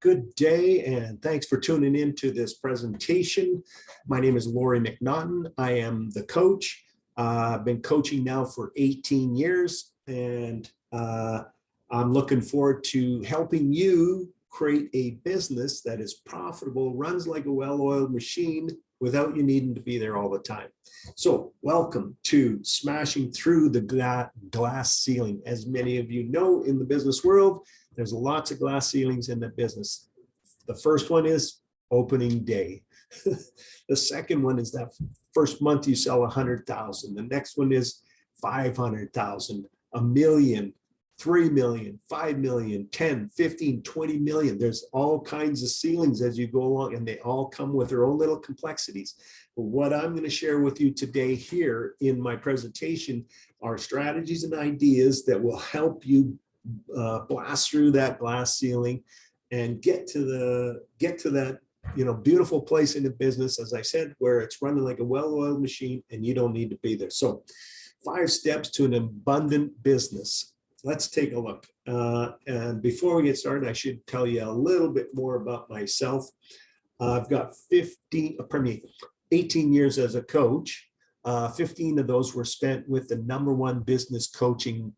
Good day, and thanks for tuning in to this presentation. My name is Laurie McNaughton. I am the coach. I've been coaching now for 18 years, and I'm looking forward to helping you create a business that is profitable, runs like a well-oiled machine without you needing to be there all the time. So welcome to Smashing Through the Glass Ceiling. As many of you know, in the business world, there's lots of glass ceilings in the business. The first one is opening day. The second one is that first month you sell 100,000. The next one is 500,000, a million, 3 million, 5 million, 10, 15, 20 million. There's all kinds of ceilings as you go along, and they all come with their own little complexities. But what I'm going to share with you today here in my presentation are strategies and ideas that will help you blast through that glass ceiling and get to that beautiful place in the business, as I said, where it's running like a well-oiled machine and you don't need to be there. So 5 steps to an abundant business. Let's take a look. And before we get started, I should tell you a little bit more about myself. I've got 18 years as a coach. 15 of those were spent with the #1 business coaching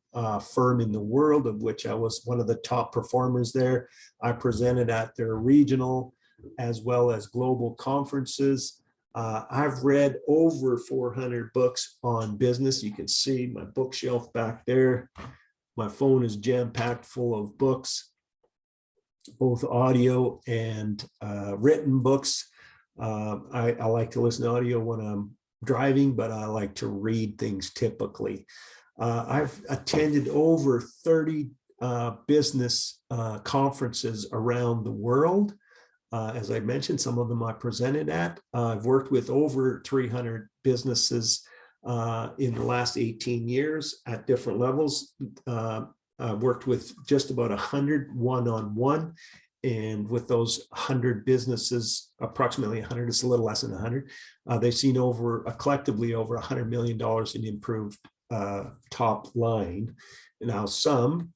firm in the world, of which I was one of the top performers there. I presented at their regional as well as global conferences. I've read over 400 books on business. You can see my bookshelf back there. My phone is jam-packed full of books, both audio and written books. I like to listen to audio when I'm driving, but I like to read things typically. I've attended over 30 business conferences around the world. As I mentioned, some of them I presented at. I've worked with over 300 businesses in the last 18 years at different levels. I've worked with just about 100 one-on-one. And with those 100 businesses, approximately 100, it's a little less than 100, they've seen collectively over $100 million in improved top line. Now, some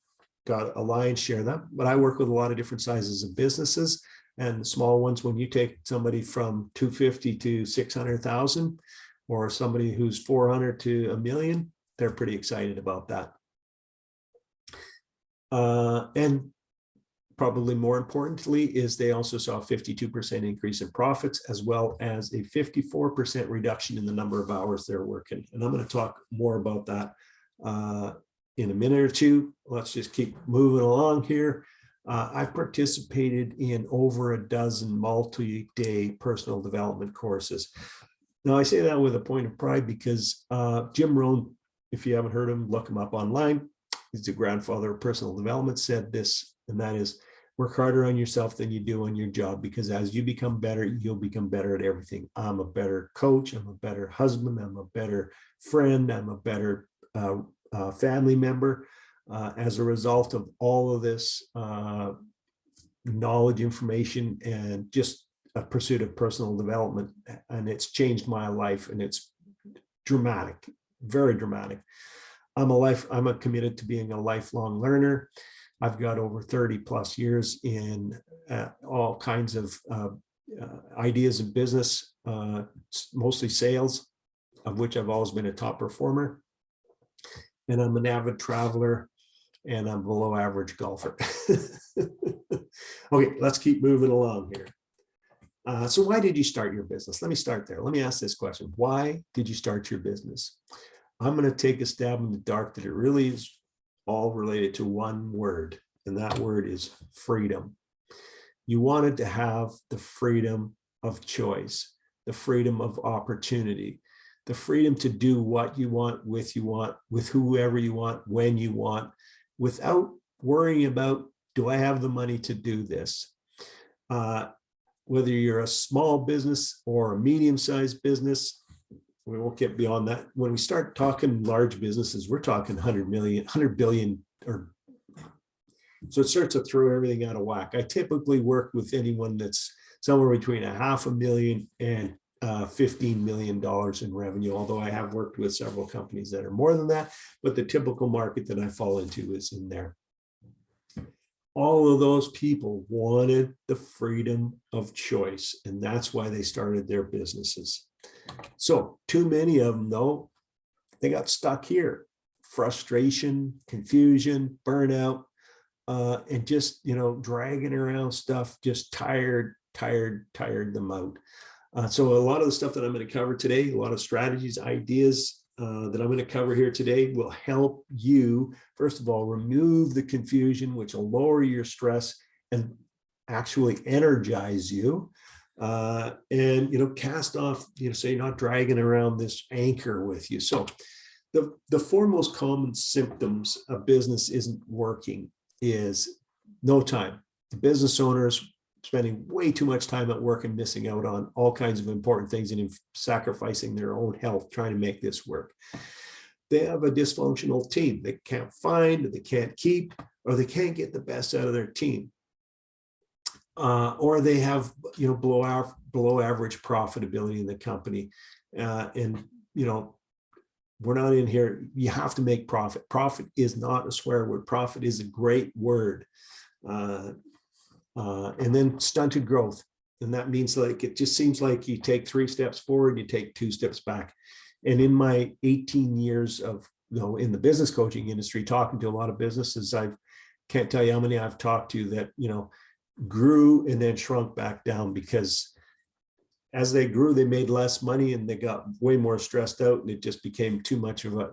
got a lion's share of that, but I work with a lot of different sizes of businesses, and the small ones, when you take somebody from 250 to 600,000, or somebody who's 400 to $1 million, they're pretty excited about that. And probably more importantly is they also saw a 52% increase in profits, as well as a 54% reduction in the number of hours they're working. And I'm going to talk more about that in a minute or two. Let's just keep moving along here. I've participated in over a dozen multi-day personal development courses. Now, I say that with a point of pride because Jim Rohn, if you haven't heard him, look him up online. He's the grandfather of personal development, said this, and that is, work harder on yourself than you do on your job, because as you become better, you'll become better at everything. I'm a better coach. I'm a better husband. I'm a better friend. I'm a better family member as a result of all of this knowledge, information, and just a pursuit of personal development. And it's changed my life, and it's dramatic, very dramatic. I'm committed to being a lifelong learner. I've got over 30 plus years in all kinds of ideas of business, mostly sales, of which I've always been a top performer. And I'm an avid traveler, and I'm a below average golfer. Okay, let's keep moving along here. So why did you start your business? Let me start there. Let me ask this question. Why did you start your business? I'm going to take a stab in the dark that it really is all related to one word, and that word is freedom. You wanted to have the freedom of choice, the freedom of opportunity, the freedom to do what you want, with whoever you want, when you want, without worrying about, do I have the money to do this? Whether you're a small business or a medium-sized business, we won't get beyond that. When we start talking large businesses, we're talking 100 million, 100 billion, or so it starts to throw everything out of whack. I typically work with anyone that's somewhere between $500,000 and $15 million in revenue, although I have worked with several companies that are more than that, but the typical market that I fall into is in there. all of those people wanted the freedom of choice, and that's why they started their businesses. So too many of them, though, they got stuck here. Frustration, confusion, burnout, and just, dragging around stuff, just tired them out. So a lot of the stuff that I'm going to cover today, a lot of strategies, ideas that I'm going to cover here today will help you, first of all, remove the confusion, which will lower your stress and actually energize you. And cast off, so you're not dragging around this anchor with you. So the four most common symptoms a business isn't working is no time. The business owners spending way too much time at work and missing out on all kinds of important things and sacrificing their own health trying to make this work. They have a dysfunctional team. They can't find, they can't keep, or they can't get the best out of their team. Or they have, below average profitability in the company. And we're not in here. You have to make profit. Profit is not a swear word. Profit is a great word. And then stunted growth. And that means like, it just seems like you take 3 steps forward, you take 2 steps back. And in my 18 years of, in the business coaching industry, talking to a lot of businesses, I can't tell you how many I've talked to that, grew and then shrunk back down because as they grew, they made less money and they got way more stressed out, and it just became too much of a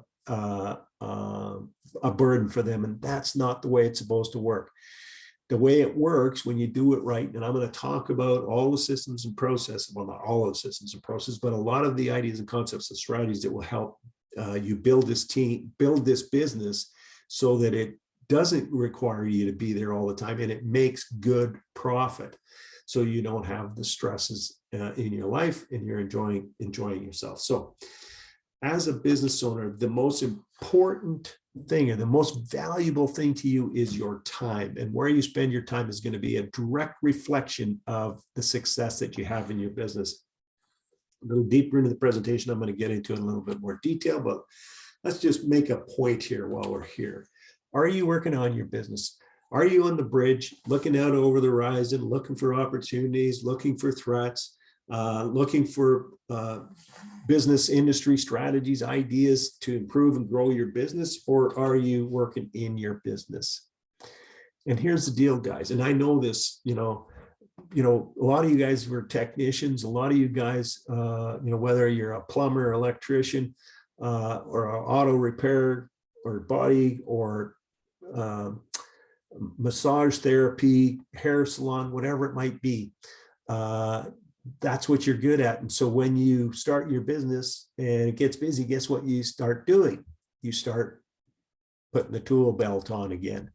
burden for them. And that's not the way it's supposed to work. The way it works when you do it right, and I'm going to talk about all the systems and processes, well, not all of the systems and processes, but a lot of the ideas and concepts and strategies that will help you build this team, build this business so that it doesn't require you to be there all the time, and it makes good profit. So you don't have the stresses in your life and you're enjoying yourself. So as a business owner, the most important thing and the most valuable thing to you is your time, and where you spend your time is going to be a direct reflection of the success that you have in your business. A little deeper into the presentation, I'm going to get into in a little bit more detail, but let's just make a point here while we're here. Are you working on your business? Are you on the bridge, looking out over the horizon, looking for opportunities, looking for threats, looking for business industry strategies, ideas to improve and grow your business? Or are you working in your business? And here's the deal, guys. And I know this, a lot of you guys were technicians, a lot of you guys, whether you're a plumber, electrician, or an auto repair or body or massage therapy, hair salon, whatever it might be, that's what you're good at. And so when you start your business and it gets busy, guess what you start doing? You start putting the tool belt on again.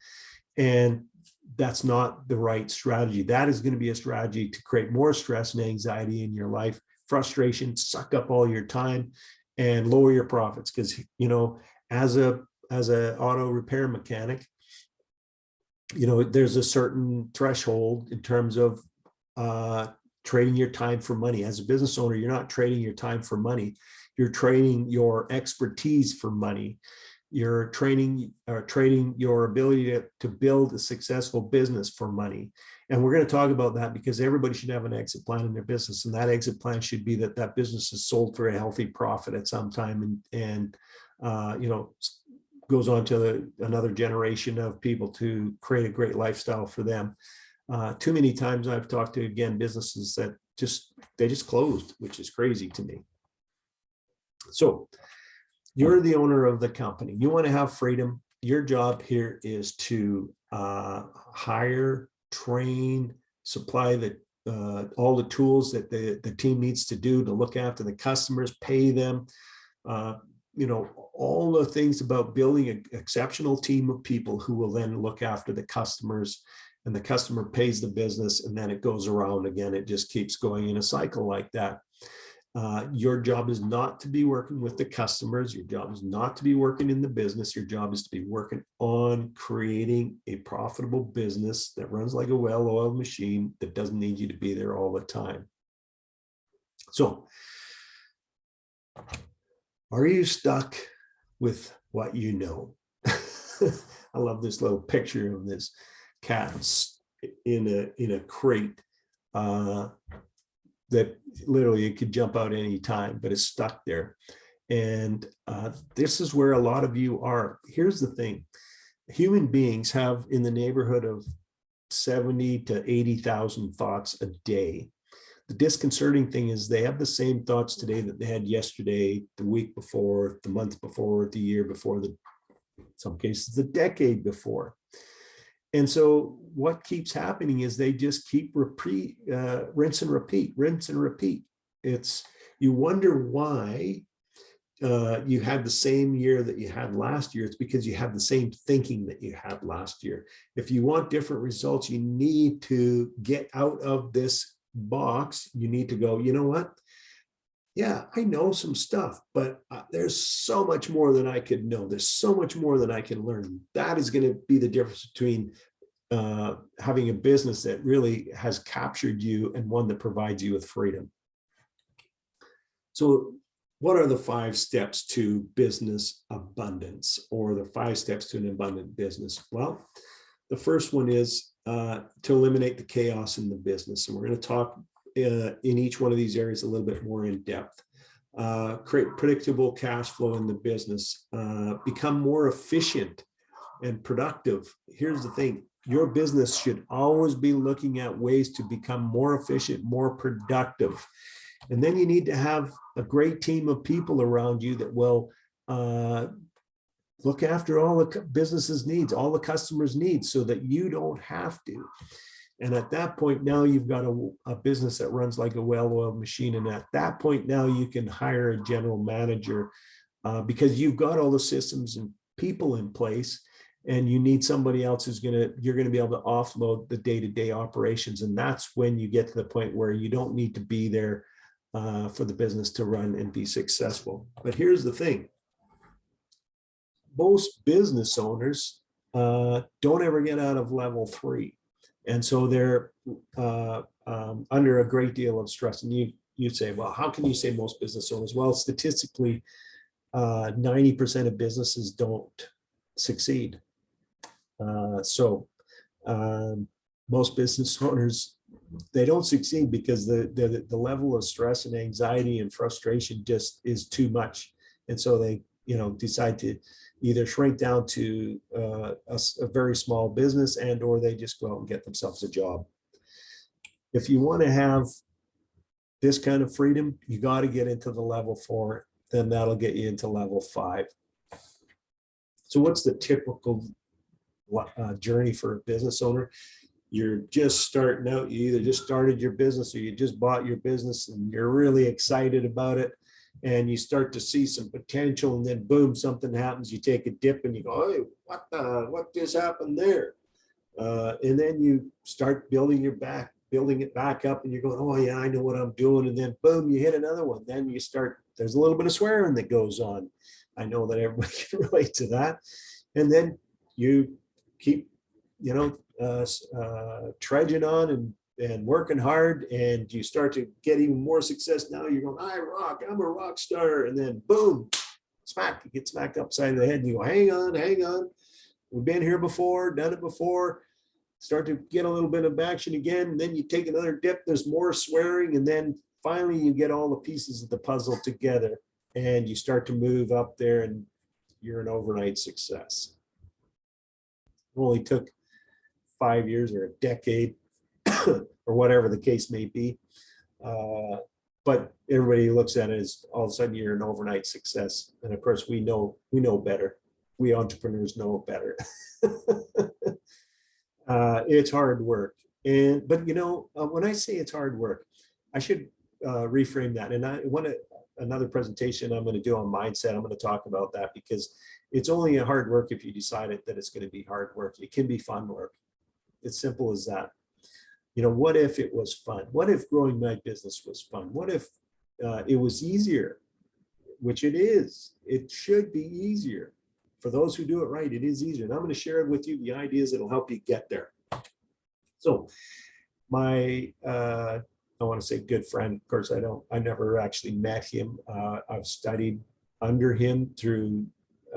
And that's not the right strategy. That is going to be a strategy to create more stress and anxiety in your life, frustration, suck up all your time and lower your profits. Because, as a auto repair mechanic, there's a certain threshold in terms of trading your time for money. As a business owner, you're not trading your time for money. You're trading your expertise for money. You're trading your ability to build a successful business for money. And we're going to talk about that because everybody should have an exit plan in their business. And that exit plan should be that business is sold for a healthy profit at some time and goes on to another generation of people to create a great lifestyle for them. Too many times I've talked to, again, businesses that they just closed, which is crazy to me. So you're the owner of the company. You want to have freedom. Your job here is to hire, train, supply all the tools that the team needs to do to look after the customers, pay them, all the things about building an exceptional team of people who will then look after the customers, and the customer pays the business, and then it goes around again. It just keeps going in a cycle like that. Your job is not to be working with the customers. Your job is not to be working in the business. Your job is to be working on creating a profitable business that runs like a well-oiled machine that doesn't need you to be there all the time. So, are you stuck with what you know? I love this little picture of this cats in a crate that literally it could jump out any time, but it's stuck there. And this is where a lot of you are. Here's the thing. Human beings have in the neighborhood of 70 to 80,000 thoughts a day. The disconcerting thing is they have the same thoughts today that they had yesterday, the week before, the month before, the year before, in some cases, the decade before. And so what keeps happening is they just keep rinse and repeat, rinse and repeat. You wonder why you had the same year that you had last year. It's because you have the same thinking that you had last year. If you want different results, you need to get out of this box. You need to go, you know what? Yeah, I know some stuff, but there's so much more than I could know. There's so much more than I can learn. That is going to be the difference between having a business that really has captured you and one that provides you with freedom. So what are the 5 steps to business abundance, or the 5 steps to an abundant business? Well, the first one is to eliminate the chaos in the business. And we're going to talk in each one of these areas a little bit more in depth. Create predictable cash flow in the business. Become more efficient and productive. Here's the thing. Your business should always be looking at ways to become more efficient, more productive. And then you need to have a great team of people around you that will look after all the business's needs, all the customers' needs, so that you don't have to. And at that point, now you've got a business that runs like a well-oiled machine. And at that point, now you can hire a general manager because you've got all the systems and people in place, and you need somebody else you're going to be able to offload the day-to-day operations. And that's when you get to the point where you don't need to be there for the business to run and be successful. But here's the thing. Most business owners don't ever get out of level 3. And so they're under a great deal of stress. And you say, well, how can you say most business owners? Well, statistically, 90% of businesses don't succeed. Most business owners, they don't succeed because the level of stress and anxiety and frustration just is too much. And so they, decide to either shrink down to a very small business, and or they just go out and get themselves a job. If you want to have this kind of freedom, you got to get into the level 4, then that'll get you into level 5. So what's the typical journey for a business owner? You're just starting out. You either just started your business or you just bought your business and you're really excited about it, and you start to see some potential, and then boom, something happens. You take a dip and you go, hey, what just happened there? And then you start building it back up, and you're going, oh yeah, I know what I'm doing. And then boom, you hit another one. Then you start, there's a little bit of swearing that goes on. I know that everybody can relate to that. And then you keep, trudging on and working hard, and you start to get even more success. Now you're going, I rock, I'm a rock star. And then boom, you get smacked upside the head, and you go, hang on. We've been here before, done it before. Start to get a little bit of action again. And then you take another dip, there's more swearing. And then finally you get all the pieces of the puzzle together, and you start to move up there, and you're an overnight success. It only took 5 years or a decade or whatever the case may be. But everybody looks at it as all of a sudden you're an overnight success. And of course we know better. We entrepreneurs know better. It's hard work. But when I say it's hard work, I should reframe that. And another presentation I'm going to do on mindset, I'm going to talk about that, because it's only a hard work if you decide that it's going to be hard work. It can be fun work. It's simple as that. What if it was fun? What if growing my business was fun? What if it was easier? Which it is. It should be easier. For those who do it right, it is easier. And I'm going to share with you the ideas that'll help you get there. So my, I want to say good friend, of course, I never actually met him. I've studied under him through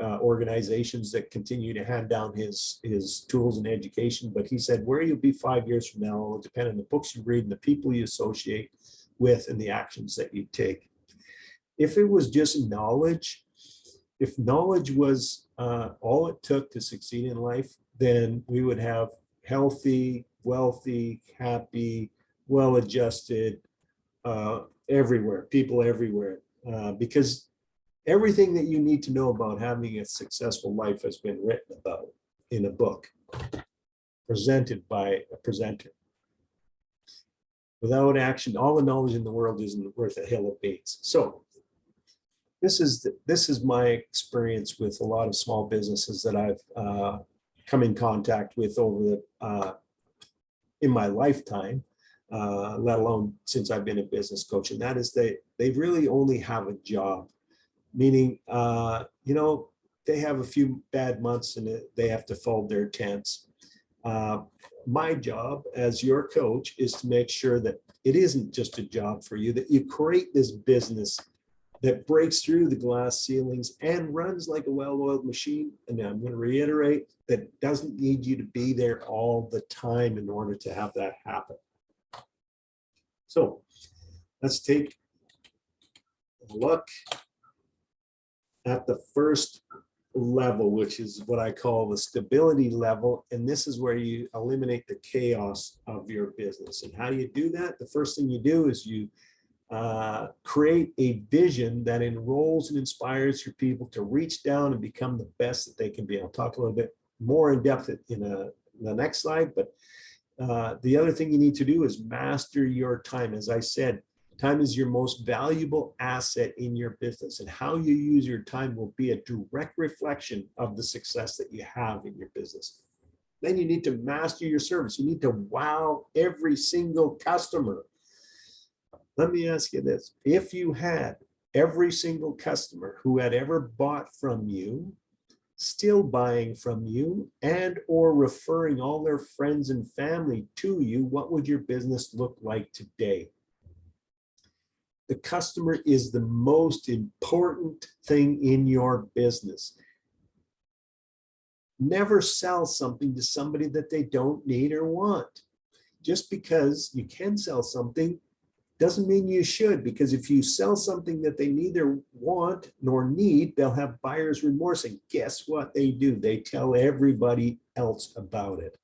organizations that continue to hand down his tools and education. But he said, where you'll be 5 years from now will depend on the books you read and the people you associate with and the actions that you take. If it was just knowledge, if knowledge was all it took to succeed in life, then we would have healthy, wealthy, happy, well-adjusted, everywhere, people everywhere, because everything that you need to know about having a successful life has been written about in a book, presented by a presenter. Without action, all the knowledge in the world isn't worth a hill of beans. So this is my experience with a lot of small businesses that I've come in contact with over the in my lifetime, let alone since I've been a business coach. And that is they really only have a job, meaning they have a few bad months and they have to fold their tents. My job as your coach is to make sure that it isn't just a job for you, that you create this business that breaks through the glass ceilings and runs like a well-oiled machine. And I'm going to reiterate that doesn't need you to be there all the time in order to have that happen. So let's take a look at the first level, which is what I call the stability level. And this is where you eliminate the chaos of your business. And how do you do that? The first thing you do is you create a vision that enrolls and inspires your people to reach down and become the best that they can be. I'll talk a little bit more in depth in the next slide, but the other thing you need to do is master your time. As I said, time is your most valuable asset in your business, and how you use your time will be a direct reflection of the success that you have in your business. Then you need to master your service. You need to wow every single customer. Let me ask you this. If you had every single customer who had ever bought from you, still buying from you, and or referring all their friends and family to you, what would your business look like today? The customer is the most important thing in your business. Never sell something to somebody that they don't need or want. Just because you can sell something doesn't mean you should, because if you sell something that they neither want nor need, they'll have buyer's remorse. And guess what they do? They tell everybody else about it.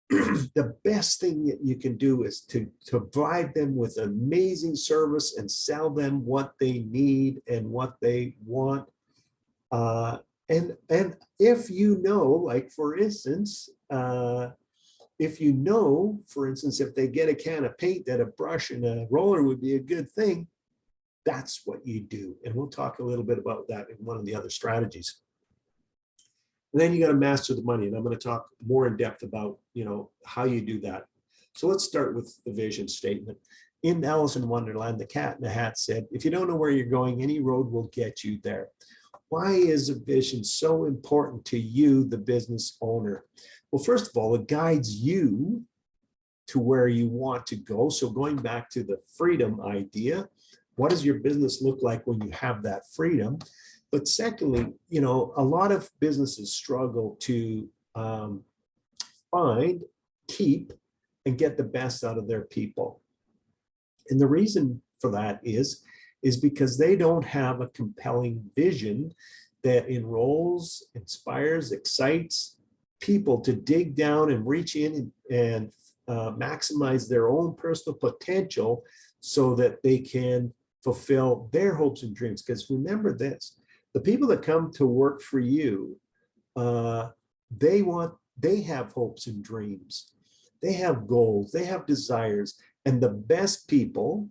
The best thing that you can do is to provide them with amazing service and sell them what they need and what they want. And if you know, like for instance, if you know, for instance, if they get a can of paint, that a brush and a roller would be a good thing, that's what you do. And we'll talk a little bit about that in one of the other strategies. And then you got to master the money. And I'm going to talk more in depth about, how you do that. So let's start with the vision statement. In Alice in Wonderland, the cat in the hat said, if you don't know where you're going, any road will get you there. Why is a vision so important to you, the business owner? Well, first of all, it guides you to where you want to go. So going back to the freedom idea, what does your business look like when you have that freedom? But secondly, a lot of businesses struggle to find, keep, and get the best out of their people. And the reason for that is because they don't have a compelling vision that enrolls, inspires, excites people to dig down and reach in and maximize their own personal potential so that they can fulfill their hopes and dreams. Because remember this, the people that come to work for you, they have hopes and dreams. They have goals, they have desires, and the best people,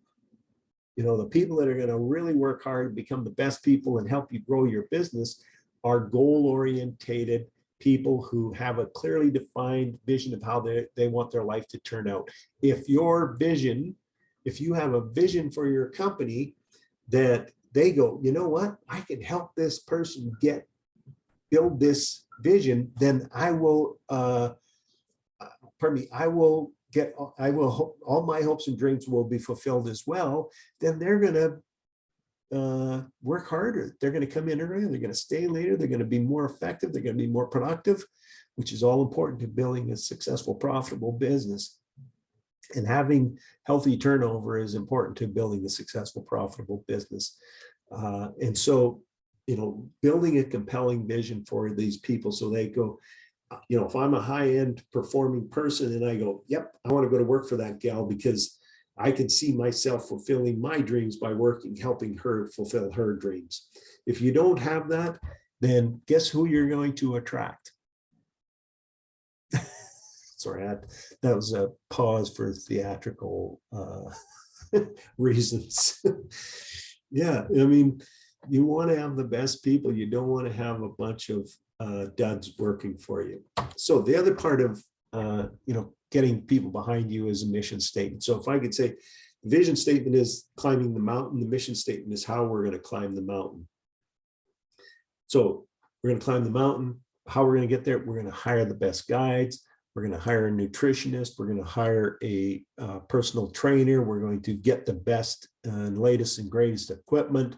the people that are going to really work hard, become the best people and help you grow your business are goal-orientated people who have a clearly defined vision of how they want their life to turn out. If you have a vision for your company that they go, you know what, I can help this person build this vision, then I will, all my hopes and dreams will be fulfilled as well. Then they're going to work harder. They're going to come in earlier. They're going to stay later. They're going to be more effective. They're going to be more productive, which is all important to building a successful, profitable business. And having healthy turnover is important to building a successful, profitable business. And so, building a compelling vision for these people so they go, if I'm a high-end performing person and I go, yep, I want to go to work for that gal because I can see myself fulfilling my dreams by working, helping her fulfill her dreams. If you don't have that, then guess who you're going to attract? Sorry, that was a pause for theatrical reasons. Yeah, I mean, you want to have the best people. You don't want to have a bunch of duds working for you. So the other part of getting people behind you is a mission statement. So if I could say, the vision statement is climbing the mountain. The mission statement is how we're going to climb the mountain. So we're going to climb the mountain. How we're going to get there? We're going to hire the best guides. We're going to hire a nutritionist. We're going to hire a personal trainer. We're going to get the best and latest and greatest equipment.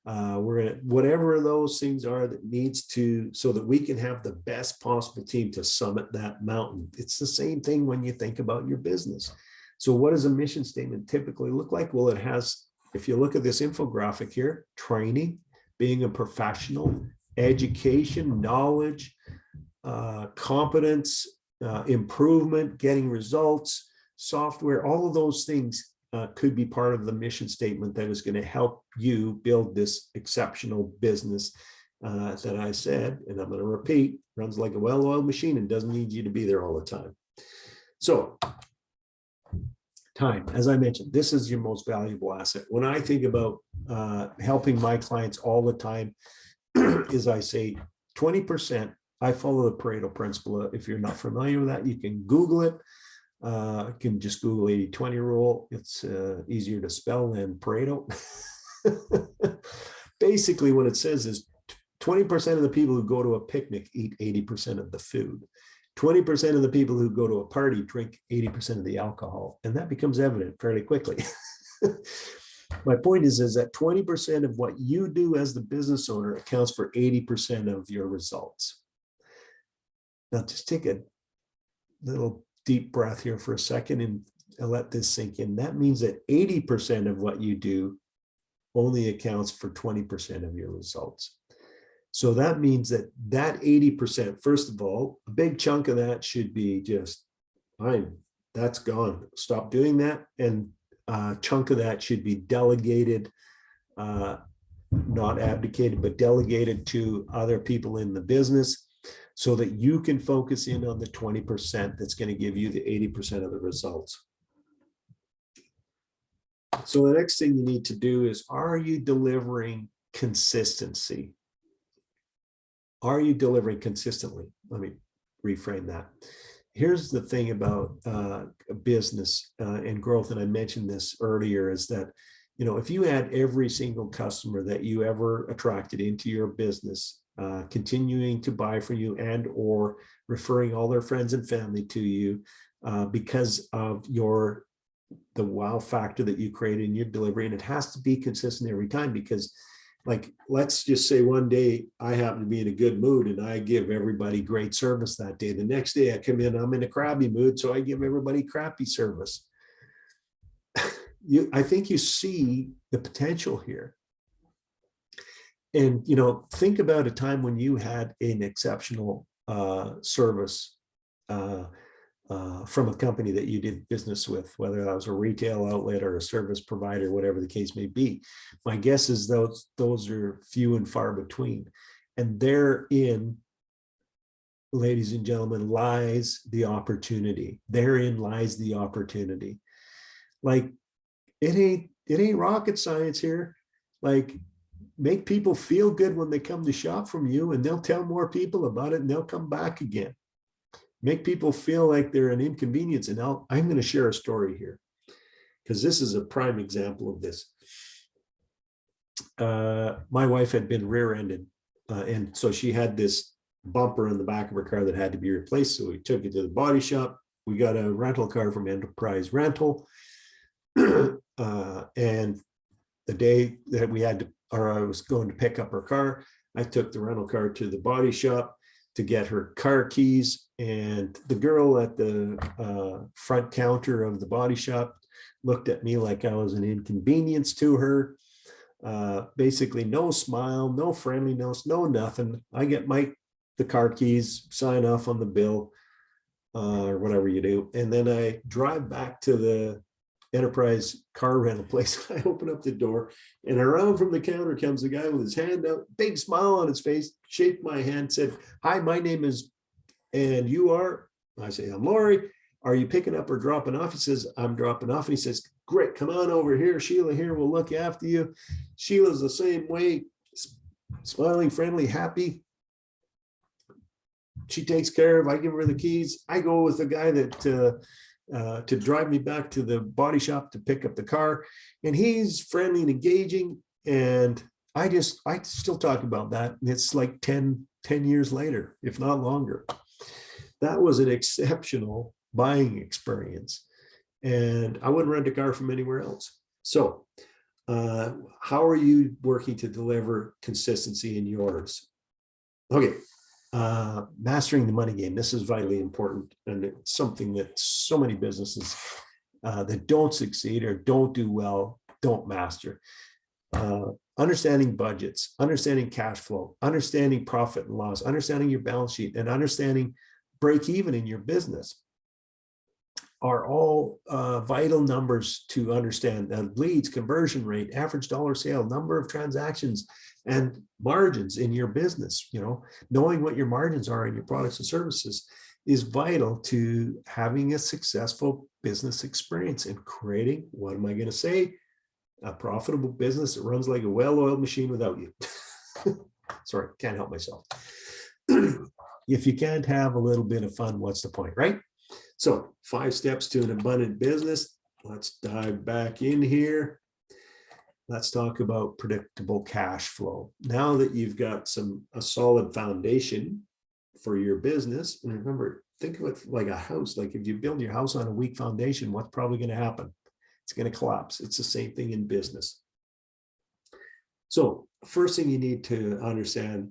We're going to, whatever those things are that needs to, so that we can have the best possible team to summit that mountain. It's the same thing when you think about your business. So what does a mission statement typically look like? Well, it has, if you look at this infographic here, training, being a professional, education, knowledge, competence, improvement, getting results, software, all of those things could be part of the mission statement that is going to help you build this exceptional business that I said, and I'm going to repeat, runs like a well-oiled machine and doesn't need you to be there all the time. So time, as I mentioned, this is your most valuable asset. When I think about helping my clients all the time, is I say 20%, I follow the Pareto Principle. If you're not familiar with that, you can Google it. You can just Google 80-20 rule. It's easier to spell than Pareto. Basically, what it says is 20% of the people who go to a picnic eat 80% of the food. 20% of the people who go to a party drink 80% of the alcohol. And that becomes evident fairly quickly. My point is that 20% of what you do as the business owner accounts for 80% of your results. Now, just take a little deep breath here for a second and let this sink in. That means that 80% of what you do only accounts for 20% of your results. So that means that 80%, first of all, a big chunk of that should be just, that's gone. Stop doing that. And a chunk of that should be delegated, not abdicated, but delegated to other people in the business so that you can focus in on the 20% that's going to give you the 80% of the results. So the next thing you need to do is, are you delivering consistency? Are you delivering consistently? Let me reframe that. Here's the thing about business and growth, and I mentioned this earlier, is that, if you had every single customer that you ever attracted into your business, continuing to buy from you and or referring all their friends and family to you because of the wow factor that you create in your delivery, and it has to be consistent every time, because let's just say one day I happen to be in a good mood and I give everybody great service that day. The next day I come in, I'm in a crabby mood, so I give everybody crappy service. I think you see the potential here. And, think about a time when you had an exceptional service from a company that you did business with, whether that was a retail outlet or a service provider, whatever the case may be. My guess is those are few and far between. And therein, ladies and gentlemen, lies the opportunity. Therein lies the opportunity. It ain't rocket science here. Make people feel good when they come to shop from you, and they'll tell more people about it and they'll come back again. Make people feel like they're an inconvenience. And I'm going to share a story here because this is a prime example of this. My wife had been rear-ended, and so she had this bumper in the back of her car that had to be replaced. So we took it to the body shop. We got a rental car from Enterprise Rental, and the day that we had to, or I was going to pick up her car, I took the rental car to the body shop to get her car keys. And the girl at the front counter of the body shop looked at me like I was an inconvenience to her. Basically no smile, no friendliness, no nothing. I get the car keys, sign off on the bill, or whatever you do. And then I drive back to the Enterprise car rental place. I open up the door, and around from the counter comes a guy with his hand out, big smile on his face, shaked my hand, said, "Hi, my name is," and you are? I say, "I'm Laurie. Are you picking up or dropping off?" He says, "I'm dropping off." And he says, "Great, come on over here. Sheila here will look after you." Sheila's the same way, smiling, friendly, happy. She takes care of, I give her the keys. I go with the guy that to drive me back to the body shop to pick up the car. And he's friendly and engaging. And I still talk about that. And it's like 10 years later, if not longer. That was an exceptional buying experience. And I wouldn't rent a car from anywhere else. So how are you working to deliver consistency in yours? Okay. Mastering the money game. This is vitally important, and it's something that so many businesses that don't succeed or don't do well don't master. Understanding budgets, understanding cash flow, understanding profit and loss, understanding your balance sheet, and understanding break even in your business are all vital numbers to understand. Leads, conversion rate, average dollar sale, number of transactions, and margins in your business. Knowing what your margins are in your products and services is vital to having a successful business experience and creating, what am I going to say, a profitable business that runs like a well-oiled machine without you. Sorry, can't help myself. If you can't have a little bit of fun, what's the point, right? So 5 steps to an abundant business. Let's dive back in here. Let's talk about predictable cash flow. Now that you've got a solid foundation for your business, and remember, think of it like a house. Like if you build your house on a weak foundation, what's probably going to happen? It's going to collapse. It's the same thing in business. So first thing you need to understand,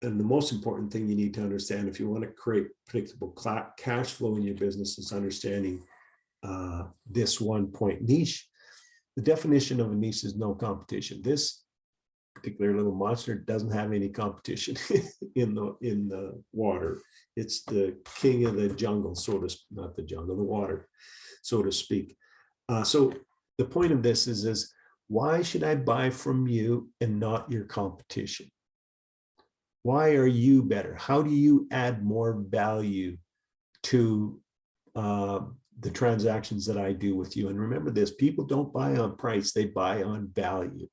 and the most important thing you need to understand if you want to create predictable cash flow in your business, is understanding this one point: niche. The definition of a niche is no competition. This particular little monster doesn't have any competition in the water. It's the king of the jungle, not the jungle, the water, so to speak. So the point of this is why should I buy from you and not your competition? Why are you better? How do you add more value to the transactions that I do with you? And remember this, people don't buy on price, they buy on value.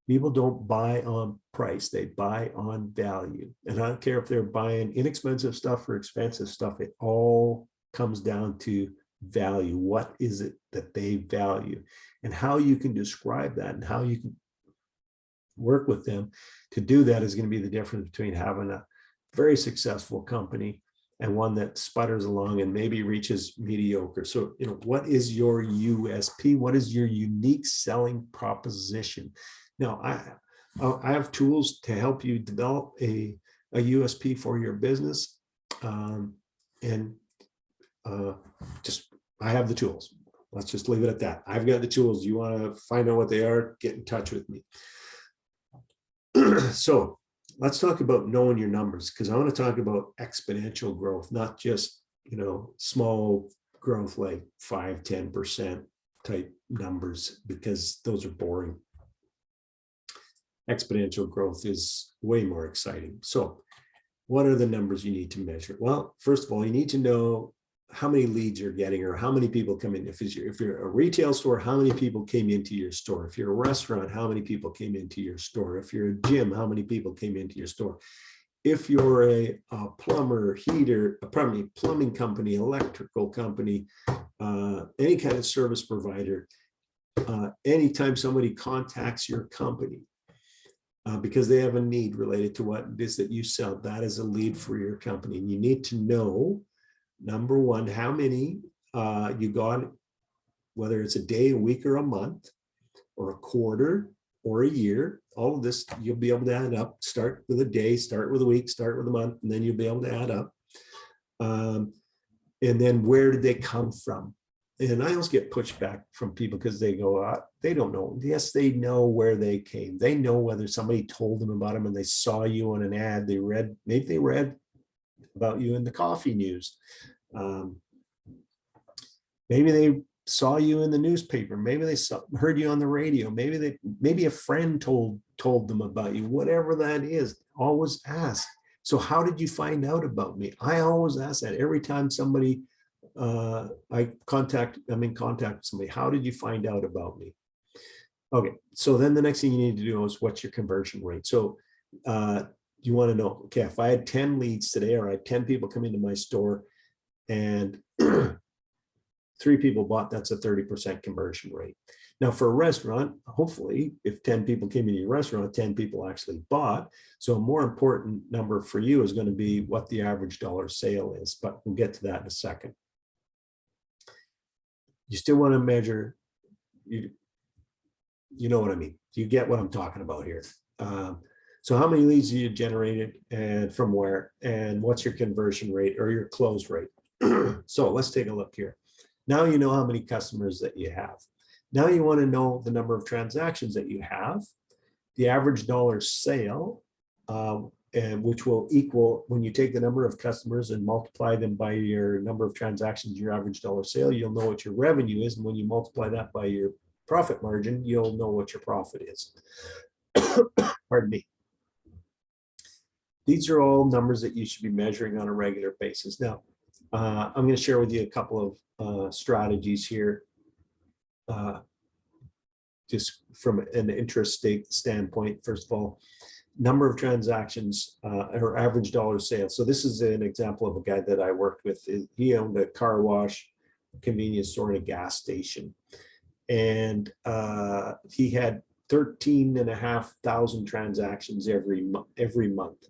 People don't buy on price, they buy on value. And I don't care if they're buying inexpensive stuff or expensive stuff, it all comes down to value. What is it that they value? And how you can describe that and how you can work with them to do that is going to be the difference between having a very successful company and one that sputters along and maybe reaches mediocre. So, what is your USP? What is your unique selling proposition? Now, I have tools to help you develop a USP for your business. I have the tools. Let's just leave it at that. I've got the tools. You want to find out what they are, get in touch with me. So let's talk about knowing your numbers, because I want to talk about exponential growth, not just, small growth like 5-10% type numbers, because those are boring. Exponential growth is way more exciting. So what are the numbers you need to measure? Well, first of all, you need to know how many leads you're getting or how many people come in. If you're a retail store, how many people came into your store? If you're a restaurant, how many people came into your store? If you're a gym, how many people came into your store? If you're a plumber, plumbing company, electrical company, any kind of service provider, anytime somebody contacts your company because they have a need related to what it is that you sell, that is a lead for your company. And you need to know, number one, how many you got, whether it's a day, a week, or a month, or a quarter or a year. All of this, you'll be able to add up. Start with a day, start with a week, start with a month, and then you'll be able to add up. And then where did they come from? And I always get pushback from people because they go, they don't know. Yes, they know where they came. They know whether somebody told them about them and they saw you on an ad. Maybe they read about you in the coffee news. Maybe they saw you in the newspaper. Maybe they heard you on the radio. Maybe a friend told them about you. Whatever that is, always ask. So how did you find out about me? I always ask that every time somebody I'm in contact with somebody. How did you find out about me? Okay, so then the next thing you need to do is what's your conversion rate? So you want to know, okay, if I had 10 leads today, or I had 10 people come into my store and 3 people bought, that's a 30% conversion rate. Now for a restaurant, hopefully if 10 people came into your restaurant, 10 people actually bought. So a more important number for you is going to be what the average dollar sale is, but we'll get to that in a second. You still want to measure, you know what I mean? You get what I'm talking about here. So how many leads you generated and from where, and what's your conversion rate or your close rate? So let's take a look here. Now you know how many customers that you have. Now you want to know the number of transactions that you have, the average dollar sale, and which will equal, when you take the number of customers and multiply them by your number of transactions, your average dollar sale, you'll know what your revenue is. And when you multiply that by your profit margin, you'll know what your profit is. Pardon me. These are all numbers that you should be measuring on a regular basis. Now, I'm going to share with you a couple of strategies here. Just from an interest standpoint, first of all, number of transactions or average dollar sales. So this is an example of a guy that I worked with. He owned a car wash, convenience store, and a gas station. And he had 13,500 transactions every month.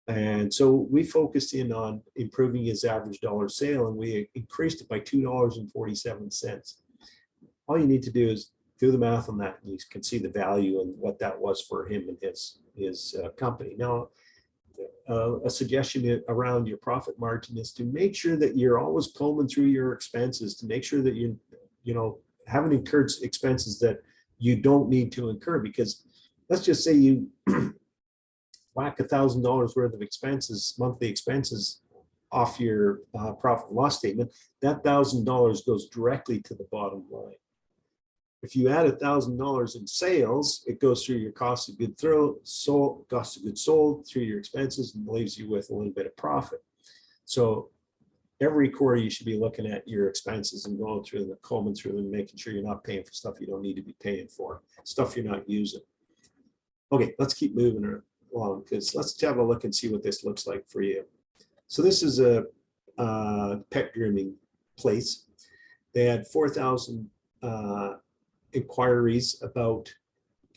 And so we focused in on improving his average dollar sale, and we increased it by $2.47. All you need to do is do the math on that, and you can see the value and what that was for him and his company. Now, a suggestion around your profit margin is to make sure that you're always combing through your expenses to make sure that you haven't incurred expenses that you don't need to incur. Because let's just say you whack $1,000 worth of expenses, monthly expenses, off your profit and loss statement. That $1,000 goes directly to the bottom line. If you add $1,000 in sales, it goes through your cost of goods sold through your expenses and leaves you with a little bit of profit. So every quarter you should be looking at your expenses and going through them, combing through them, making sure you're not paying for stuff you don't need to be paying for, stuff you're not using. Okay, let's keep moving along, because let's have a look and see what this looks like for you. So this is a pet grooming place. They had 4,000 inquiries about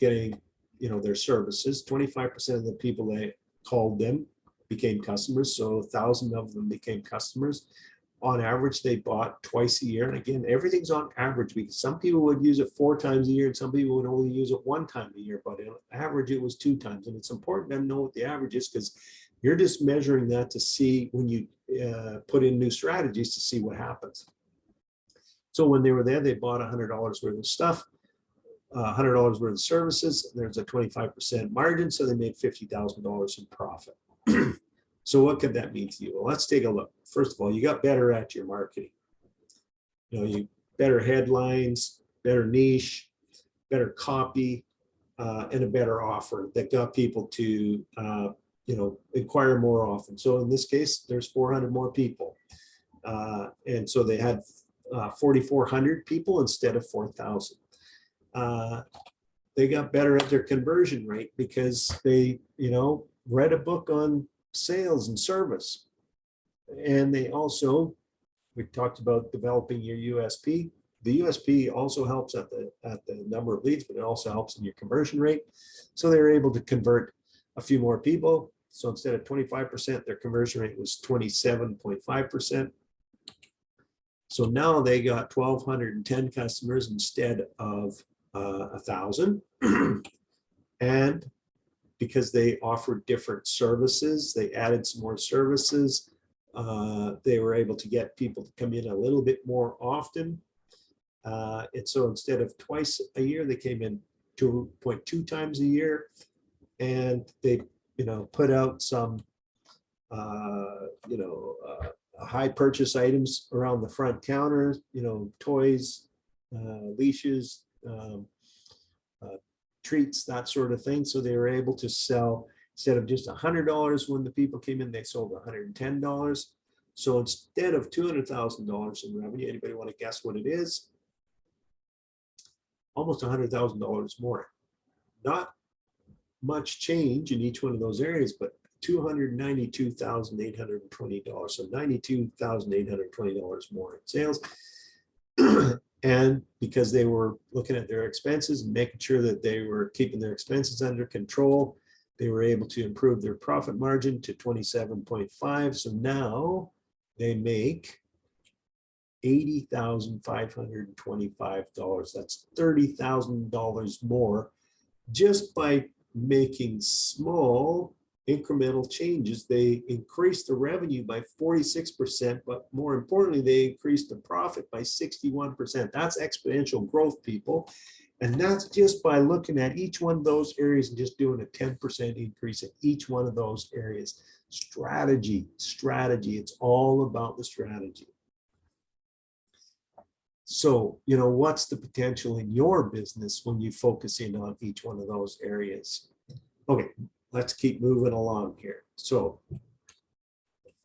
getting their services. 25% of the people that called them became customers, so 1,000 of them became customers. On average, they bought twice a year. And again, everything's on average, because some people would use it 4 times a year and some people would only use it 1 time a year, but on average it was 2 times. And it's important to know what the average is, because you're just measuring that to see when you put in new strategies to see what happens. So when they were there, they bought $100 worth of stuff, $100 worth of services. There's a 25% margin, so they made $50,000 in profit. So what could that mean to you? Well, let's take a look. First of all, you got better at your marketing. You better headlines, better niche, better copy, and a better offer that got people to inquire more often. So in this case, there's 400 more people, and so they had 4,400 people instead of 4,000. They got better at their conversion rate because they, read a book on sales and service. And they also, we talked about developing your USP. The USP also helps at the number of leads, but it also helps in your conversion rate. So they were able to convert a few more people. So instead of 25%, their conversion rate was 27.5%. So now they got 1,210 customers instead of 1,000. And because they offered different services, they added some more services. They were able to get people to come in a little bit more often. And so instead of twice a year, they came in 2.2 times a year. And they, put out some, high purchase items around the front counter, toys, leashes, treats, that sort of thing. So they were able to sell, instead of just $100 when the people came in, they sold $110. So instead of $200,000 in revenue, anybody want to guess what it is? Almost $100,000 more. Not much change in each one of those areas, but $292,820. So $92,820 more in sales. And because they were looking at their expenses and making sure that they were keeping their expenses under control, they were able to improve their profit margin to 27.5. So now they make $80,525. That's $30,000 more just by making small incremental changes. They increased the revenue by 46%, but more importantly, they increased the profit by 61%. That's exponential growth, people. And that's just by looking at each one of those areas and just doing a 10% increase in each one of those areas. Strategy. It's all about the strategy. So, what's the potential in your business when you focus in on each one of those areas? Okay, let's keep moving along here. So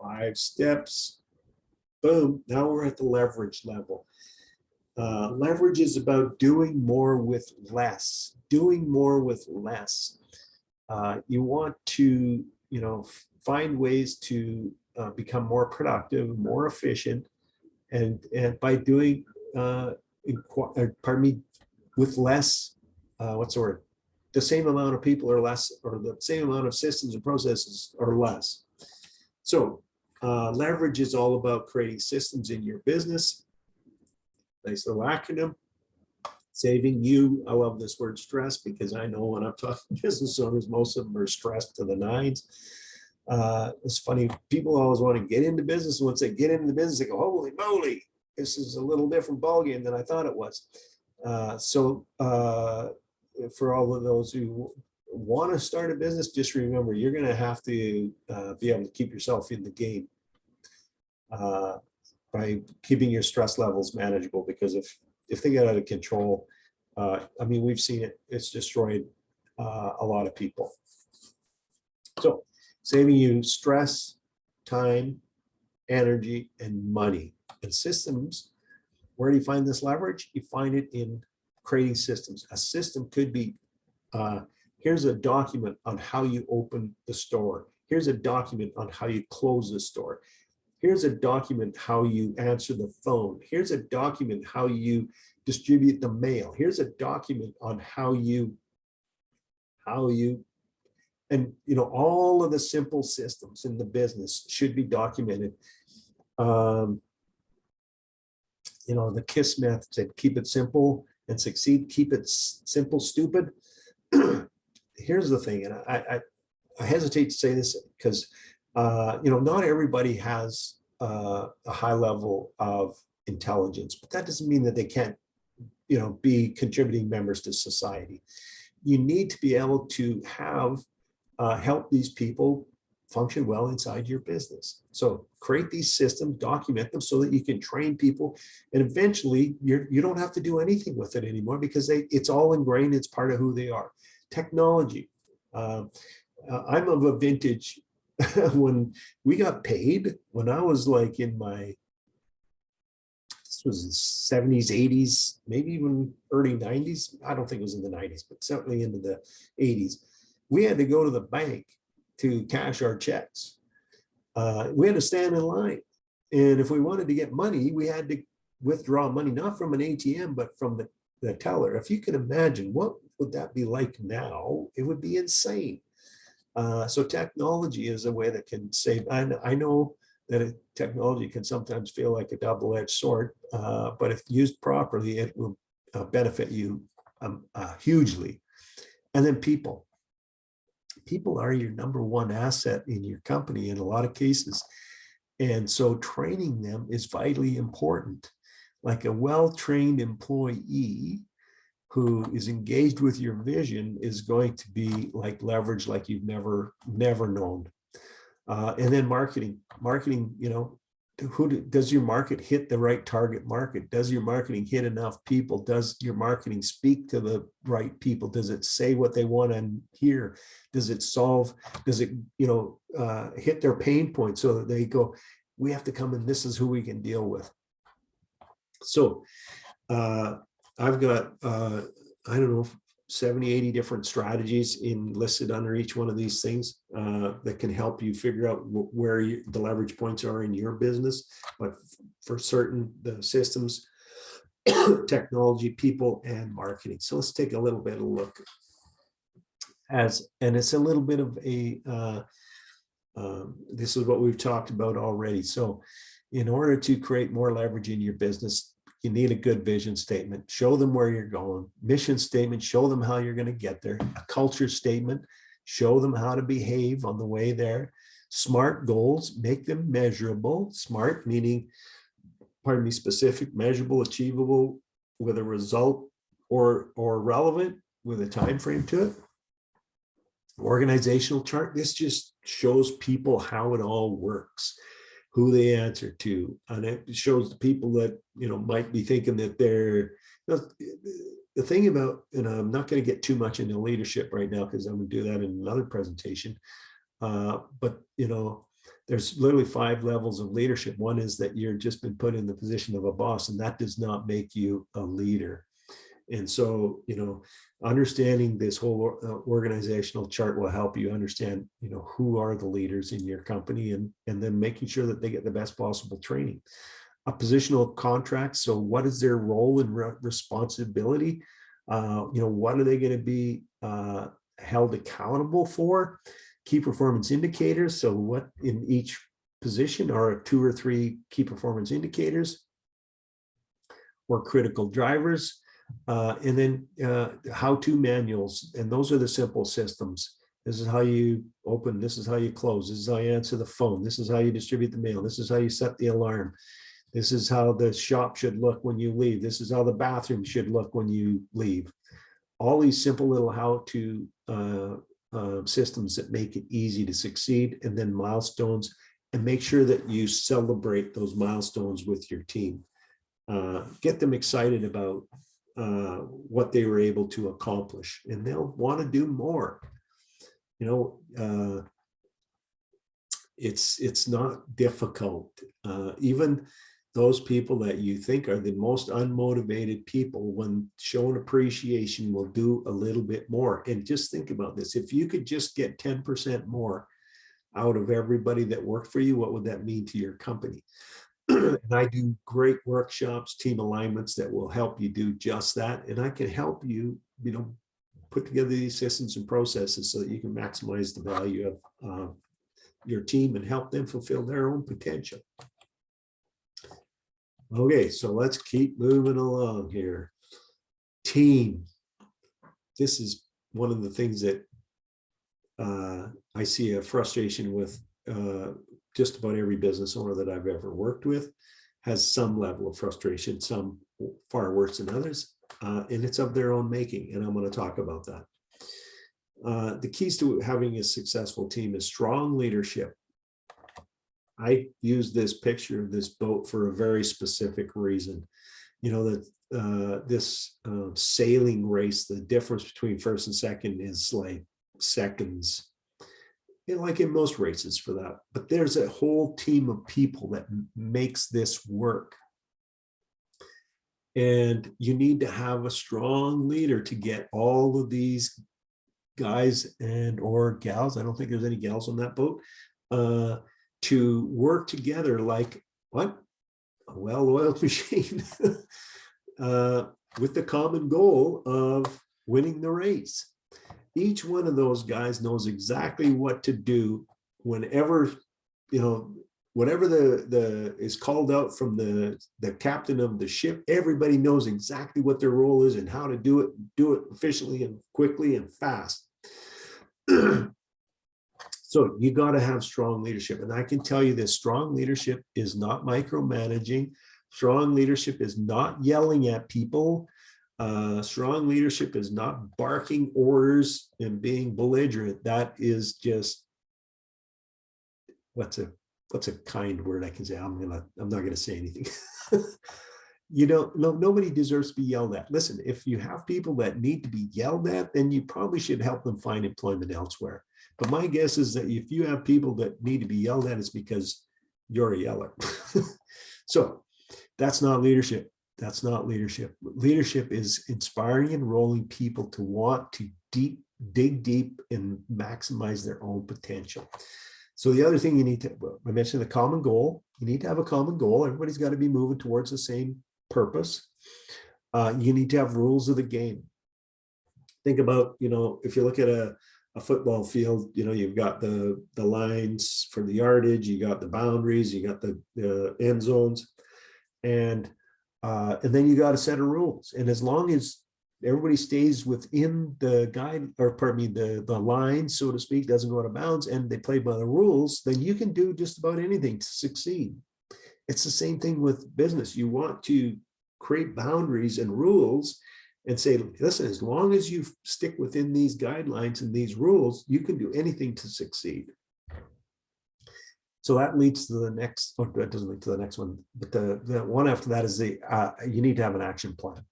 5 steps, boom, now we're at the leverage level. Leverage is about doing more with less, You want to, find ways to become more productive, more efficient, and by doing, with less, what's the word? The same amount of people or less, or the same amount of systems and processes or less. So leverage is all about creating systems in your business. Nice little acronym. Saving you, I love this word stress, because I know when I'm talking business owners, most of them are stressed to the nines. It's funny, people always want to get into business. Once they get into the business, they go, holy moly, this is a little different ballgame than I thought it was. For all of those who want to start a business, just remember, you're going to have to be able to keep yourself in the game by keeping your stress levels manageable, because if they get out of control, we've seen it, it's destroyed a lot of people. So saving you stress, time, energy, and money. And systems, where do you find this leverage? You find it in creating systems. A system could be, here's a document on how you open the store. Here's a document on how you close the store. Here's a document how you answer the phone. Here's a document how you distribute the mail. Here's a document on how you, and all of the simple systems in the business should be documented. The KISS method said, keep it simple and succeed. Keep it simple, stupid. Here's the thing, and I hesitate to say this because not everybody has a high level of intelligence, but that doesn't mean that they can't be contributing members to society. You need to be able to have help these people function well inside your business. So create these systems, document them so that you can train people, and eventually you don't have to do anything with it anymore, because it's all ingrained, it's part of who they are. Technology. I'm of a vintage when we got paid, when I was like in my, this was the 70s, 80s, maybe even early 90s. I don't think it was in the 90s, but certainly into the 80s. We had to go to the bank to cash our checks. We had to stand in line. And if we wanted to get money, we had to withdraw money, not from an ATM, but from the teller. If you can imagine, what would that be like now? It would be insane. So technology is a way that can save. I know that technology can sometimes feel like a double-edged sword, but if used properly, it will benefit you hugely. And then people. People are your number one asset in your company in a lot of cases. And so training them is vitally important. Like a well-trained employee who is engaged with your vision is going to be like leverage like you've never known. And then marketing, does your market hit the right target market? Does your marketing hit enough people? Does your marketing speak to the right people? Does it say what they want to hear? Does it hit their pain point so that they go, we have to come and this is who we can deal with. So I've got, I don't know, 70, 80 different strategies listed under each one of these things that can help you figure out where the leverage points are in your business. But for certain, the systems, technology, people, and marketing. So let's take a little bit of a look. And it's a little bit of a, this is what we've talked about already. So in order to create more leverage in your business, you need a good vision statement. Show them where you're going. Mission statement, show them how you're going to get there. A culture statement, show them how to behave on the way there. SMART goals, make them measurable. SMART meaning, specific, measurable, achievable, with a result, or relevant with a time frame to it. Organizational chart, this just shows people how it all works, who they answer to, and it shows the people that might be thinking that they're the thing about, and I'm not going to get too much into leadership right now because I'm going to do that in another presentation, but there's literally 5 levels of leadership. One is that you're just been put in the position of a boss, and that does not make you a leader. And so, understanding this whole organizational chart will help you understand, who are the leaders in your company, and then making sure that they get the best possible training. A positional contract. So what is their role and responsibility? What are they going to be held accountable for? Key performance indicators. So what in each position are 2 or 3 key performance indicators or critical drivers. And then how-to manuals, and those are the simple systems. This is how you open, this is how you close, this is how you answer the phone, this is how you distribute the mail, this is how you set the alarm, this is how the shop should look when you leave, this is how the bathroom should look when you leave. All these simple little how-to systems that make it easy to succeed, and then milestones, and make sure that you celebrate those milestones with your team. Get them excited about what they were able to accomplish, and they'll want to do more. It's not difficult. Even those people that you think are the most unmotivated people, when shown appreciation, will do a little bit more. And just think about this. If you could just get 10% more out of everybody that worked for you, what would that mean to your company? And I do great workshops, team alignments that will help you do just that. And I can help you, put together these systems and processes so that you can maximize the value of your team and help them fulfill their own potential. Okay, so let's keep moving along here. Team. This is one of the things that I see a frustration with. Just about every business owner that I've ever worked with has some level of frustration, some far worse than others, and it's of their own making, and I'm going to talk about that. The keys to having a successful team is strong leadership. I use this picture of this boat for a very specific reason. This sailing race, the difference between first and second is like seconds. Like in most races for that, but there's a whole team of people that makes this work. And you need to have a strong leader to get all of these guys and or gals, I don't think there's any gals on that boat, to work together like what? A well-oiled machine with the common goal of winning the race. Each one of those guys knows exactly what to do whenever, whatever the is called out from the captain of the ship, everybody knows exactly what their role is and how to do it efficiently and quickly and fast. So you got to have strong leadership. And I can tell you this, strong leadership is not micromanaging. Strong leadership is not yelling at people. Strong leadership is not barking orders and being belligerent. That is just, what's a kind word I can say? I'm not gonna say anything. Nobody deserves to be yelled at. Listen, if you have people that need to be yelled at, then you probably should help them find employment elsewhere. But my guess is that if you have people that need to be yelled at, it's because you're a yeller. So that's not leadership. That's not leadership. Leadership is inspiring and enrolling people to want to dig deep and maximize their own potential. So the other thing you need to, I mentioned the common goal. You need to have a common goal. Everybody's got to be moving towards the same purpose. You need to have rules of the game. Think about, if you look at a football field, you've got the lines for the yardage, you got the boundaries, you got the end zones, and then you got a set of rules. And as long as everybody stays within the guide, or pardon me, the line, so to speak, doesn't go out of bounds, and they play by the rules, then you can do just about anything to succeed. It's the same thing with business. You want to create boundaries and rules and say, listen, as long as you stick within these guidelines and these rules, you can do anything to succeed. So that leads to the next, or that doesn't lead to the next one, but the one after that is you need to have an action plan.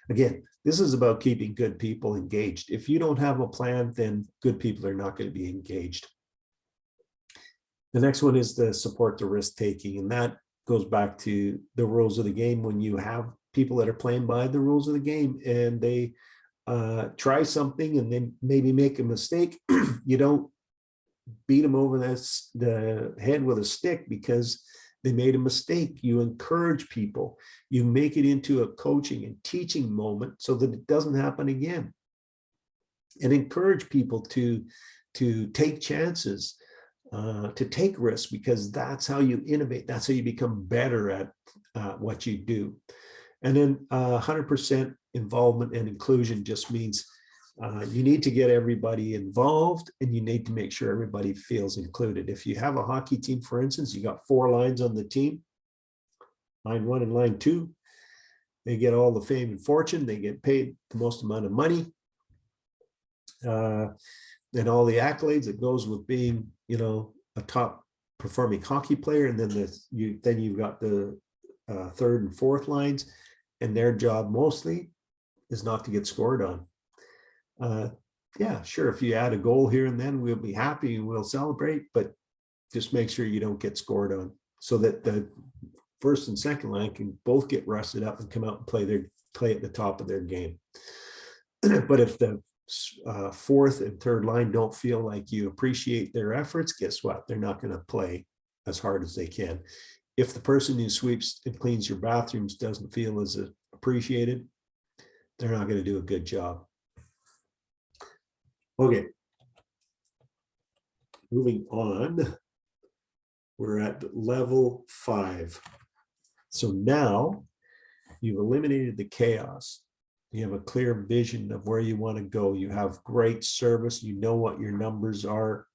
Again, this is about keeping good people engaged. If you don't have a plan, then good people are not going to be engaged. The next one is to support the risk taking. And that goes back to the rules of the game. When you have people that are playing by the rules of the game and they try something and then maybe make a mistake, you don't beat them over the head with a stick because they made a mistake. You encourage people. You make it into a coaching and teaching moment so that it doesn't happen again. And encourage people to take chances, to take risks, because that's how you innovate. That's how you become better at what you do. And then 100% involvement and inclusion just means you need to get everybody involved, and you need to make sure everybody feels included. If you have a hockey team, for instance, you got 4 lines on the team, line 1 and line 2. They get all the fame and fortune. They get paid the most amount of money. And all the accolades that goes with being, a top performing hockey player. And then you've got the 3rd and 4th lines, and their job mostly is not to get scored on. Yeah, sure, if you add a goal here and then, we'll be happy and we'll celebrate, but just make sure you don't get scored on, so that the 1st and 2nd line can both get rested up and come out and play at the top of their game. But if the 4th and 3rd line don't feel like you appreciate their efforts, guess what? They're not going to play as hard as they can. If the person who sweeps and cleans your bathrooms doesn't feel as appreciated, they're not going to do a good job. Okay, moving on, we're at level 5. So now you've eliminated the chaos. You have a clear vision of where you want to go. You have great service. You know what your numbers are.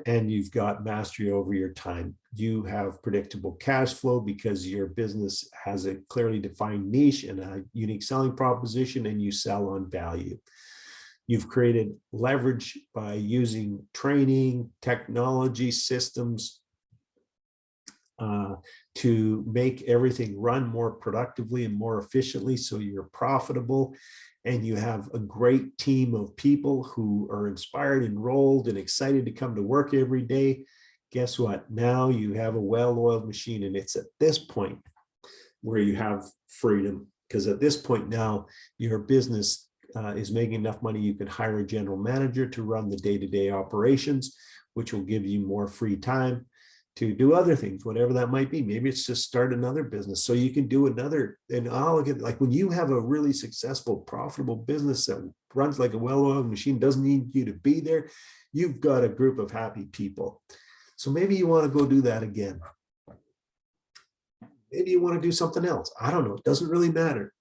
And you've got mastery over your time. You have predictable cash flow because your business has a clearly defined niche and a unique selling proposition, and you sell on value. You've created leverage by using training, technology, systems to make everything run more productively and more efficiently, so you're profitable. And you have a great team of people who are inspired, enrolled, and excited to come to work every day. Guess what? Now you have a well-oiled machine, and it's at this point where you have freedom, because at this point now your business is making enough money, you can hire a general manager to run the day-to-day operations, which will give you more free time to do other things, whatever that might be. Maybe it's just start another business so you can do another. And I'll look at, like, when you have a really successful, profitable business that runs like a well-oiled machine, doesn't need you to be there, you've got a group of happy people. So maybe you want to go do that again. Maybe you want to do something else. I don't know. It doesn't really matter.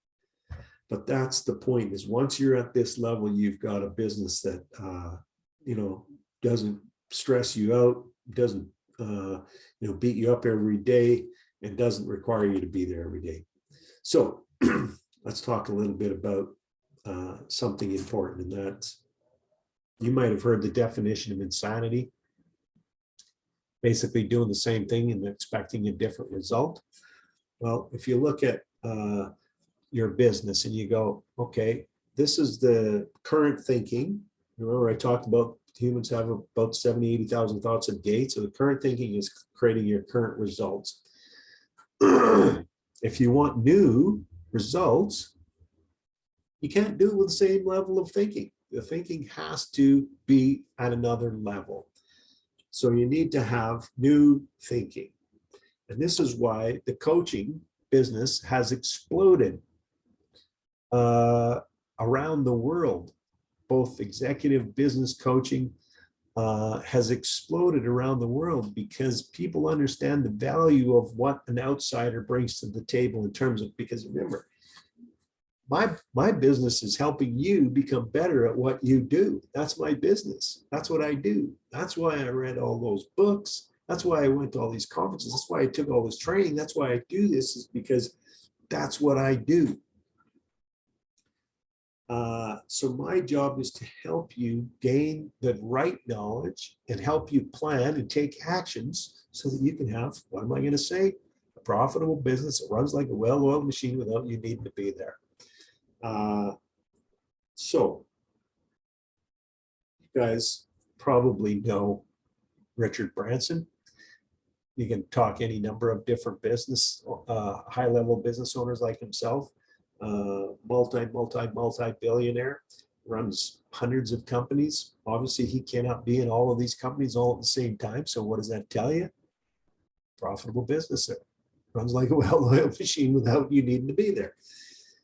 But that's the point, is once you're at this level, you've got a business that, doesn't stress you out, doesn't, beat you up every day, and doesn't require you to be there every day. So let's talk a little bit about something important, and that's, you might have heard the definition of insanity. Basically doing the same thing and expecting a different result. Well, if you look at your business and you go, okay, this is the current thinking. Remember, I talked about humans have about 70, 80,000 thoughts a day. So the current thinking is creating your current results. If you want new results, you can't do it with the same level of thinking. The thinking has to be at another level. So you need to have new thinking. And this is why the coaching business has exploded around the world. Both executive business coaching has exploded around the world because people understand the value of what an outsider brings to the table in terms of, because remember, my business is helping you become better at what you do. That's my business. That's what I do. That's why I read all those books. That's why I went to all these conferences. That's why I took all this training. That's why I do this, is because that's what I do. So my job is to help you gain the right knowledge and help you plan and take actions so that you can have, what am I going to say? A profitable business that runs like a well-oiled machine without you needing to be there. So you guys probably know Richard Branson. You can talk any number of different business, high-level business owners like himself, multi-billionaire, runs hundreds of companies. Obviously, he cannot be in all of these companies all at the same time. So what does that tell you? Profitable business that runs like a well-oiled machine without you needing to be there.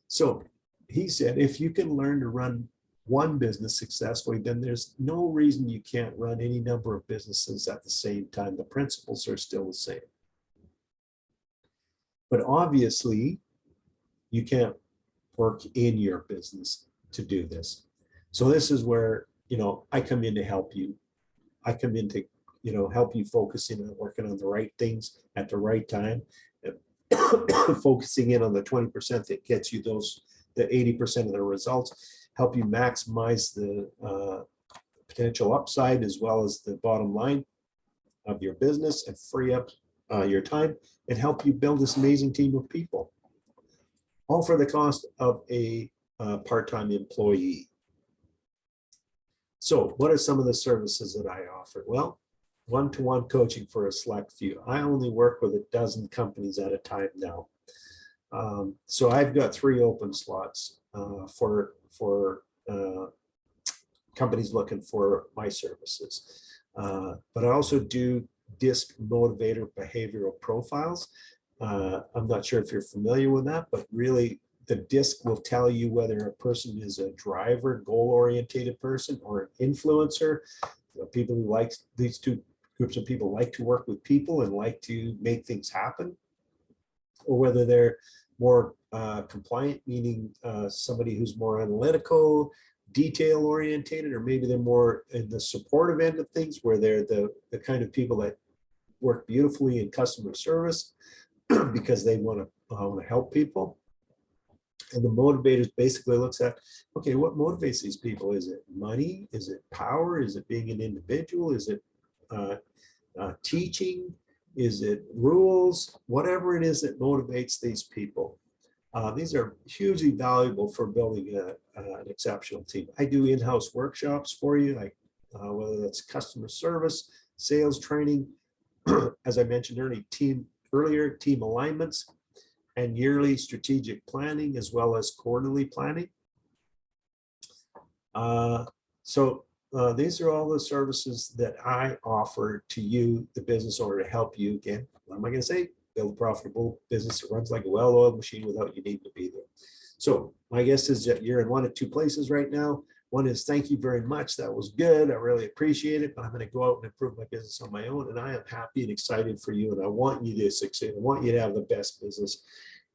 So he said, if you can learn to run one business successfully, then there's no reason you can't run any number of businesses at the same time. The principles are still the same. But obviously, you can't work in your business to do this. So this is where, I come in to help you. I come in to, help you focus in on working on the right things at the right time, focusing in on the 20% that gets you the 80% of the results, help you maximize the potential upside as well as the bottom line of your business, and free up your time, and help you build this amazing team of people, all for the cost of a part-time employee. So what are some of the services that I offer? Well, one-to-one coaching for a select few. I only work with a dozen companies at a time now. So I've got 3 open slots for companies looking for my services. But I also do DISC motivator behavioral profiles. I'm not sure if you're familiar with that, but really the DISC will tell you whether a person is a driver, goal-oriented person, or an influencer. People who like, these 2 groups of people like to work with people and like to make things happen, or whether they're more compliant, meaning somebody who's more analytical, detail orientated, or maybe they're more in the supportive end of things, where they're the kind of people that work beautifully in customer service because they want to help people. And the motivators basically looks at, okay, what motivates these people? Is it money? Is it power? Is it being an individual? Is it teaching? Is it rules? Whatever it is that motivates these people. These are hugely valuable for building an exceptional team. I do in-house workshops for you, like whether that's customer service, sales training, as I mentioned earlier, team alignments, and yearly strategic planning, as well as quarterly planning. These are all the services that I offer to you, the business owner, to help you, again, what am I going to say? Build a profitable business that runs like a well-oiled machine without you needing to be there. So my guess is that you're in one of 2 places right now. One is, thank you very much. That was good. I really appreciate it, but I'm going to go out and improve my business on my own. And I am happy and excited for you. And I want you to succeed. I want you to have the best business.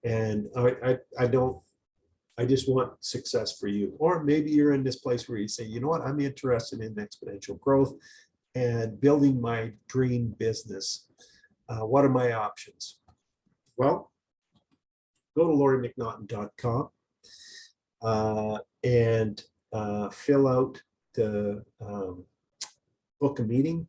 And I just want success for you. Or maybe you're in this place where you say, you know what, I'm interested in exponential growth and building my dream business. What are my options? Well, go to lauriemcnaughton.com and fill out the book a meeting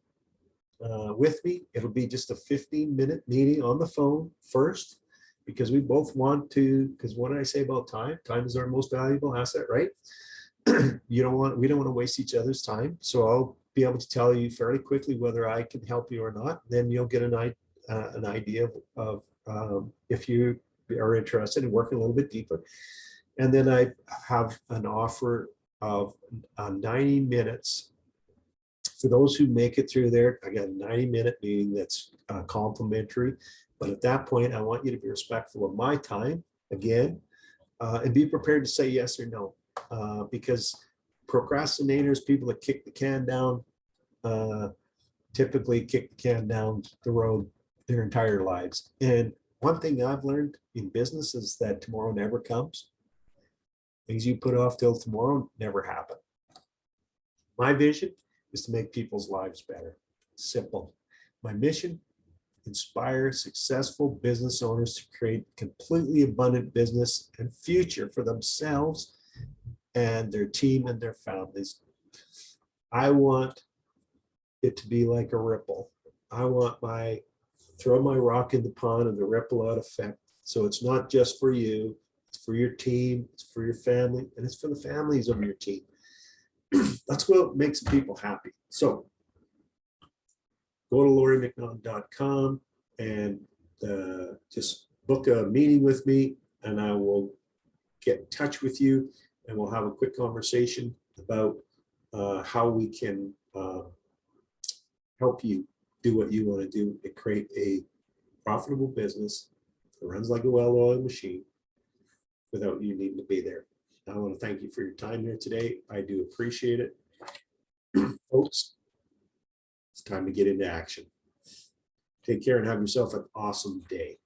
with me. It'll be just a 15-minute meeting on the phone first, because we both want to, because what I say about time is our most valuable asset, right? We don't want to waste each other's time. So I'll be able to tell you fairly quickly whether I can help you or not. Then you'll get an idea of if you are interested in working a little bit deeper. And then I have an offer of 90 minutes for those who make it through there. I got a 90-minute meeting that's complimentary. But at that point, I want you to be respectful of my time again, and be prepared to say yes or no, because procrastinators, people that kick the can down, typically kick the can down the road their entire lives. And one thing I've learned in business is that tomorrow never comes. Things you put off till tomorrow never happen. My vision is to make people's lives better. Simple. My mission: inspire successful business owners to create completely abundant business and future for themselves and their team and their families. I want it to be like a ripple. I want throw my rock in the pond and the ripple out effect. So it's not just for you, it's for your team, it's for your family, and it's for the families of your team. That's what makes people happy. So go to lauriemcnaughton.com and just book a meeting with me, and I will get in touch with you, and we'll have a quick conversation about how we can help you do what you want to do and create a profitable business that runs like a well-oiled machine without you needing to be there. I want to thank you for your time here today. I do appreciate it. Folks, it's time to get into action. Take care and have yourself an awesome day.